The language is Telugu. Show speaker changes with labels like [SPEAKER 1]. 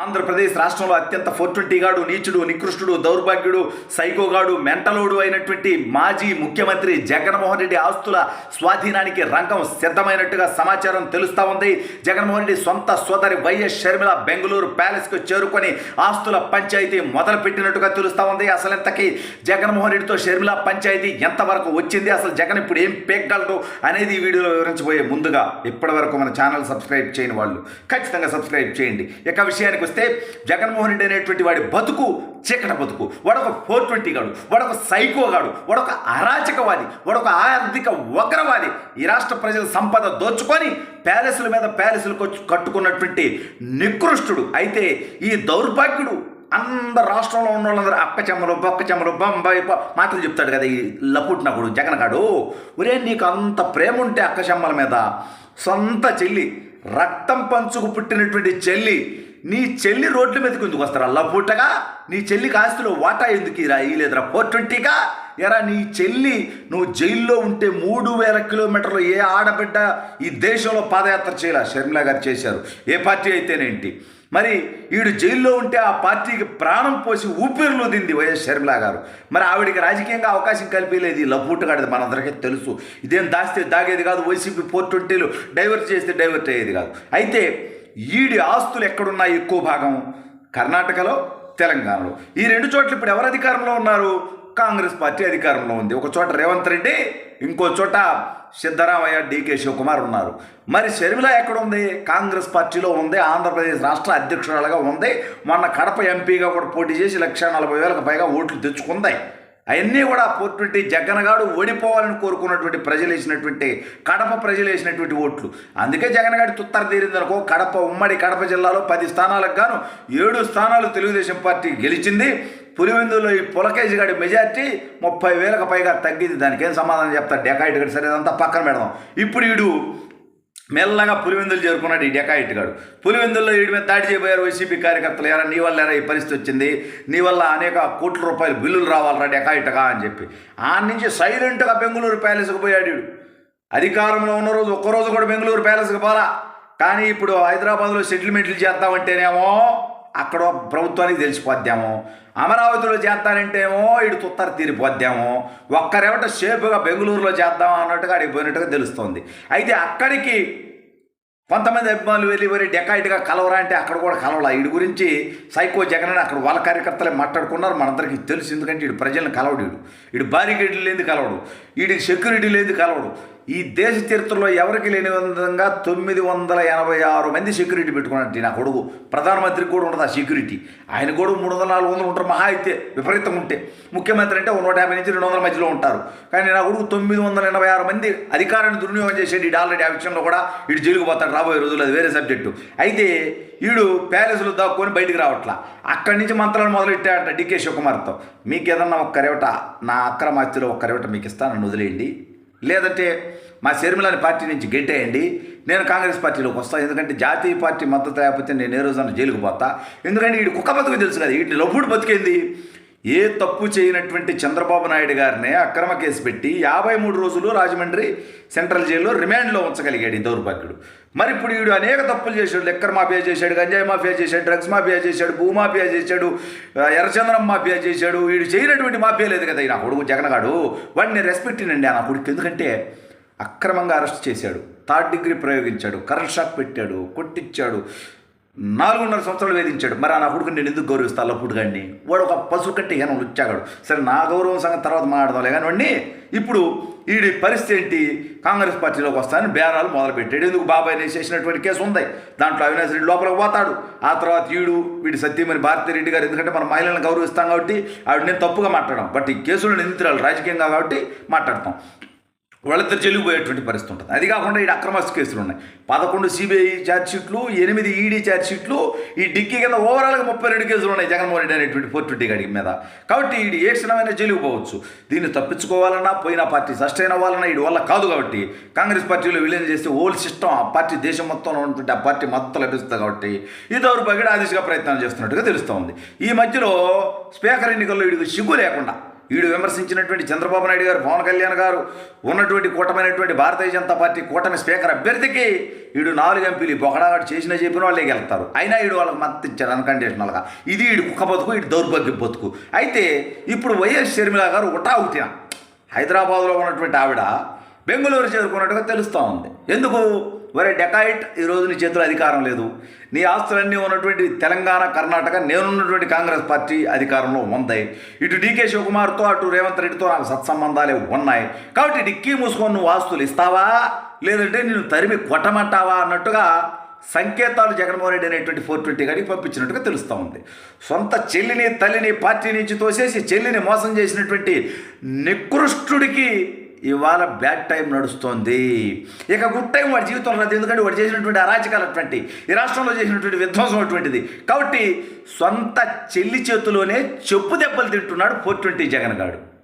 [SPEAKER 1] ఆంధ్రప్రదేశ్ రాష్ట్రంలో అత్యంత 420 గాడు, నీచుడు, నికృష్టుడు, దౌర్భాగ్యుడు, సైకోగాడు, మెంటలోడు అయినటువంటి మాజీ ముఖ్యమంత్రి జగన్మోహన్ రెడ్డి ఆస్తుల స్వాధీనానికి రంగం సిద్ధమైనట్టుగా సమాచారం తెలుస్తూ ఉంది. జగన్మోహన్ రెడ్డి సొంత సోదరి వైఎస్ షర్మిల బెంగళూరు ప్యాలెస్కు చేరుకొని ఆస్తుల పంచాయతీ మొదలుపెట్టినట్టుగా తెలుస్తూ ఉంది. అసలు ఇంతకీ జగన్మోహన్ రెడ్డితో షర్మిల పంచాయతీ ఎంతవరకు వచ్చింది, అసలు జగన్ ఇప్పుడు ఏం పేగలడు అనేది ఈ వీడియోలో వివరించబోయే ముందుగా ఇప్పటి వరకు మన ఛానల్ సబ్స్క్రైబ్ చేయని వాళ్ళు ఖచ్చితంగా సబ్స్క్రైబ్ చేయండి. ఇక విషయానికి వస్తే జగన్మోహన్ రెడ్డి అనేటువంటి వాడి బతుకు చీకట బతుకు. వాడొక 420 గాడు, వాడొక సైకోగాడు, వాడొక అరాచకవాది, వాడొక ఆర్థిక ఉగ్రవాది. ఈ రాష్ట్ర ప్రజల సంపద దోచుకొని ప్యాలెస్ల మీద ప్యాలెస్లు కట్టుకున్నటువంటి నికృష్టుడు. అయితే ఈ దౌర్భాగ్యుడు అందరు రాష్ట్రంలో ఉన్న వాళ్ళందరూ అక్క చెమ్మలు, బొక్క చెమ్మలు, బొంబాయి మాటలు చెప్తాడు కదా ఈ లపుట్నకుడు జగన్ గాడు. ఒరే, నీకు అంత ప్రేమ ఉంటే అక్క చెమ్మల మీద, సొంత చెల్లి, రక్తం పంచుకు పుట్టినటువంటి చెల్లి, నీ చెల్లి రోడ్ల మీదకి ఎందుకు వస్తారా లపుట్టగా? నీ చెల్లికి ఆస్తిలో వాటా ఎందుకు ఇలేదురా 420గా? ఎరా, నీ చెల్లి నువ్వు జైల్లో ఉంటే 3000 కిలోమీటర్లు ఏ ఆడబిడ్డ ఈ దేశంలో పాదయాత్ర చేయాల? షర్మిల గారు చేశారు. ఏ పార్టీ అయితేనేంటి. మరి వీడు జైల్లో ఉంటే ఆ పార్టీకి ప్రాణం పోసి ఊపిరిలో దింది వైఎస్ షర్మిల గారు. మరి ఆవిడికి రాజకీయంగా అవకాశం కల్పించలేదు. ఈ లపుట్టుగాడిది మనందరికీ తెలుసు. ఇదేం దాస్తే దాగేది కాదు. వైసీపీ 420లు డైవర్ట్ చేస్తే డైవర్ట్ అయ్యేది కాదు. అయితే ఈడి ఆస్తులు ఎక్కడున్నాయి? ఎక్కువ భాగం కర్ణాటకలో, తెలంగాణలో. ఈ రెండు చోట్ల ఇప్పుడు ఎవరు అధికారంలో ఉన్నారు? కాంగ్రెస్ పార్టీ అధికారంలో ఉంది. ఒక చోట రేవంత్ రెడ్డి, ఇంకో చోట సిద్ధరామయ్య, డీకే శివకుమార్ ఉన్నారు. మరి షర్మిల ఎక్కడుంది? కాంగ్రెస్ పార్టీలో ఉంది. ఆంధ్రప్రదేశ్ రాష్ట్ర అధ్యక్షురాలుగా ఉంది. మొన్న కడప ఎంపీగా కూడా పోటీ చేసి 1,40,000కు పైగా ఓట్లు తెచ్చుకుంది. అవన్నీ కూడా 420 జగన్ గాడు ఓడిపోవాలని కోరుకున్నటువంటి ప్రజలు వేసినటువంటి, కడప ప్రజలు వేసినటువంటి ఓట్లు. అందుకే జగన్ గాడి తుత్తర తీరిందనుకో. ఉమ్మడి కడప జిల్లాలో 10 స్థానాలకు గాను 7 స్థానాలు తెలుగుదేశం పార్టీ గెలిచింది. పులివెందులో ఈ పులకేజీ గాడి మెజార్టీ 30,000కు పైగా తగ్గింది. దానికి ఏం సమాధానం చెప్తాడు డెకాయిట్ గడి? సరే, అదంతా పక్కన పెడదాం. ఇప్పుడు వీడు మెల్లగా పులివెందులు చేరుకున్నాడు. ఈ డెకాయిట్ గాడు పులివెందుల్లో వీడి మీద దాడి చేయబోయారు వైసీపీ కార్యకర్తలు. ఎరా, నీ వల్ల ఎరా ఈ పరిస్థితి వచ్చింది, నీ వల్ల అనేక కోట్ల రూపాయలు బిల్లులు రావాలరా డెకాయిట్గా అని చెప్పి ఆ నుంచి సైలెంట్గా బెంగళూరు ప్యాలెస్కి పోయాడు. వీడు అధికారంలో ఉన్న రోజు ఒక్కరోజు కూడా బెంగళూరు ప్యాలెస్కి పోలా. కానీ ఇప్పుడు హైదరాబాద్లో సెటిల్మెంట్లు చేద్దామంటేనేమో అక్కడ ప్రభుత్వానికి తెలిసిపోద్దాము, అమరావతిలో చేస్తానంటేమో ఇటు తుత్తర తీరిపోద్దాము, ఒక్కరేమట షేపుగా బెంగళూరులో చేద్దాం అన్నట్టుగా అడిగి పోయినట్టుగా తెలుస్తోంది. అయితే అక్కడికి కొంతమంది అభిమానులు వెళ్ళి డెకాయిట్గా కలవరా అంటే అక్కడ కూడా కలవలా. వీడి గురించి సైకో జగన్ అని అక్కడ వాళ్ళ కార్యకర్తలే మాట్లాడుకున్నారు. మనందరికీ తెలుసు. ఎందుకంటే వీడు ప్రజలను కలవడు. వీడు బారికేడ్లు లేని కలవడు, వీడికి సెక్యూరిటీ లేని కలవడు. ఈ దేశ చరిత్రలో ఎవరికి లేని విధంగా 986 మంది సెక్యూరిటీ పెట్టుకున్నట్టు నా కొడుకు. ప్రధానమంత్రికి కూడా ఉండదు ఆ సెక్యూరిటీ. ఆయన కూడా 300-400 ఉంటారు మహా అయితే, విపరీతం ఉంటే. ముఖ్యమంత్రి అంటే 150 నుంచి 200 మధ్యలో ఉంటారు. కానీ నా కొడుకు 986 మంది అధికారాన్ని దుర్వినియోగం చేసేది. వీడు ఆల్రెడీ ఆ విషయంలో కూడా వీడు జైలుకు పోతాడు రాబోయే రోజులు. అది వేరే సబ్జెక్టు. అయితే వీడు ప్యాలెస్లో దాక్కొని బయటికి రావట్లా. అక్కడి నుంచి మంత్రాలు మొదలెట్టాడట డీకే శివకుమార్తో. మీకు ఏదన్నా ఒక్కరేవట నా అక్రమాస్తిలో ఒక్కరేవట మీకు ఇస్తాను, నన్ను వదిలేయండి, లేదంటే మా షర్మిలని పార్టీ నుంచి గెట్టేయండి, నేను కాంగ్రెస్ పార్టీలోకి వస్తాను. ఎందుకంటే జాతీయ పార్టీ మద్దతు లేకపోతే నేను ఏ రోజున జైలుకు పోతా. ఎందుకంటే వీడి కుక్క బతుకు తెలుసు కదా. వీటిని లొప్పుడు బతికేంది. ఏ తప్పు చేయనటువంటి చంద్రబాబు నాయుడు గారినే అక్రమ కేసు పెట్టి 53 రోజులు రాజమండ్రి సెంట్రల్ జైల్లో రిమాండ్లో ఉంచగలిగాడు ఈ దౌర్భాగ్యుడు. మరి ఇప్పుడు వీడు అనేక తప్పులు చేశాడు. లెక్కర్ మాఫియా చేశాడు, గంజాయి మాఫియా చేశాడు, డ్రగ్స్ మాఫియా చేశాడు, భూమాఫియా చేశాడు, ఎర్రచంద్రం మాఫియా చేశాడు. వీడు చేయనటువంటి మాఫియా లేదు కదా ఈ నా కొడుకు జగన్ గాడు. వాడిని రెస్పెక్ట్ ఇనండి ఆ నా కొడుకు. ఎందుకంటే అక్రమంగా అరెస్ట్ చేశాడు, 3rd డిగ్రీ ప్రయోగించాడు, కరెంట్ షాక్ పెట్టాడు, కొట్టించాడు, 4.5 సంవత్సరాలు వేధించాడు. మరి ఆ నా కొడుకుని నేను ఎందుకు గౌరవిస్తాను? అల్లప్పుడు కానీ వాడు ఒక పశువు కంటే ఈయన లుచ్చాగాడు. సరే, నా గౌరవం సంగతి తర్వాత మాట్లాడదాంలే. కానీ వాడిని ఇప్పుడు వీడి పరిస్థితి ఏంటి? కాంగ్రెస్ పార్టీలోకి వస్తానని బేరాలు మొదలుపెట్టాడు. ఎందుకు? బాబాయ్ చేసినటువంటి కేసు ఉంది. దాంట్లో అవినాష్ రెడ్డి లోపలికి పోతాడు. ఆ తర్వాత వీడి సత్యమణి భారతిరెడ్డి గారు, ఎందుకంటే మనం మహిళలను గౌరవిస్తాం కాబట్టి ఆవిడ నేను తప్పుగా మాట్లాడడం, బట్ ఈ కేసులు నిందితురాలు రాజకీయంగా కాబట్టి మాట్లాడతాం. వాళ్ళిద్దరు చెల్లిపోయేటువంటి పరిస్థితి ఉంటుంది. అది కాకుండా ఈ అక్రమాస్తి కేసులు ఉన్నాయి. 11 సిబిఐ ఛార్జ్షీట్లు, 8 ఈడీ ఛార్జ్షీట్లు. ఈ డిక్కీ కింద ఓవరాల్గా 32 కేసులు ఉన్నాయి జగన్మోహన్ రెడ్డి అనేటువంటి 420 గాడి మీద. కాబట్టి వీడు ఏ క్షణమైనా జైలుకు పోవచ్చు. దీన్ని తప్పించుకోవాలన్నా, పోయిన పార్టీ సస్టైన్ అవ్వాలన్నా వీడి వల్ల కాదు. కాబట్టి కాంగ్రెస్ పార్టీలో విలీనం చేస్తే ఓల్డ్ సిస్టమ్ ఆ పార్టీ దేశం మొత్తంలో ఉన్నటువంటి ఆ పార్టీ మొత్తం లభిస్తుంది. కాబట్టి ఈ దౌర్భాగ్యుడు ఆ దిశగా ప్రయత్నాలు చేస్తున్నట్టుగా తెలుస్తోంది. ఈ మధ్యలో స్పీకర్ ఎన్నికల్లో వీడికి సిగ్గు లేకుండా వీడు విమర్శించినటువంటి చంద్రబాబు నాయుడు గారు, పవన్ కళ్యాణ్ గారు ఉన్నటువంటి కూటమైనటువంటి భారతీయ జనతా పార్టీ కూటమి స్పీకర్ అభ్యర్థికి వీడు 4 ఎంపీలు బొకడాగాడు చేసిన చెప్పిన వాళ్ళే గెలుస్తారు. అయినా వీడు వాళ్ళకి మద్దతు ఇచ్చారు అన్కండిషనల్గా. ఇది వీడు కుక్క బతుకు, వీడు దౌర్భాగ్య బతుకు. అయితే ఇప్పుడు వైఎస్ షర్మిల గారు ఉటావుటిన హైదరాబాద్లో ఉన్నటువంటి ఆవిడ బెంగళూరు చేరుకున్నట్టుగా తెలుస్తూ ఉంది. ఎందుకు? వరే డెకాయిట్, ఈరోజు నీ చేతిలో అధికారం లేదు, నీ ఆస్తులన్నీ ఉన్నటువంటి తెలంగాణ, కర్ణాటక, నేనున్నటువంటి కాంగ్రెస్ పార్టీ అధికారంలో ఉంది. ఇటు డీకే శివకుమార్తో అటు రేవంత్ రెడ్డితో నాకు సత్సంబంధాలే ఉన్నాయి. కాబట్టి డిక్కీ మూసుకొని నువ్వు ఆస్తులు ఇస్తావా, లేదంటే నేను తరిమి కొట్టమంటావా అన్నట్టుగా సంకేతాలు జగన్మోహన్ రెడ్డి అనేటువంటి 420 గడికి పంపించినట్టుగా తెలుస్తూ ఉంది. సొంత చెల్లిని, తల్లిని పార్టీ నుంచి తోసేసి చెల్లిని మోసం చేసినటువంటి నికృష్టుడికి ఇవాళ బ్యాడ్ టైం నడుస్తోంది. ఇక గుడ్ టైం వాడి జీవితంలో రాదు. ఎందుకంటే వాడు చేసినటువంటి అరాచకాలు అటువంటి, ఈ రాష్ట్రంలో చేసినటువంటి విధ్వంసం అటువంటిది. కాబట్టి సొంత చెల్లి చేతిలోనే చెప్పు దెబ్బలు తింటున్నాడు 420 జగన్ గాడు.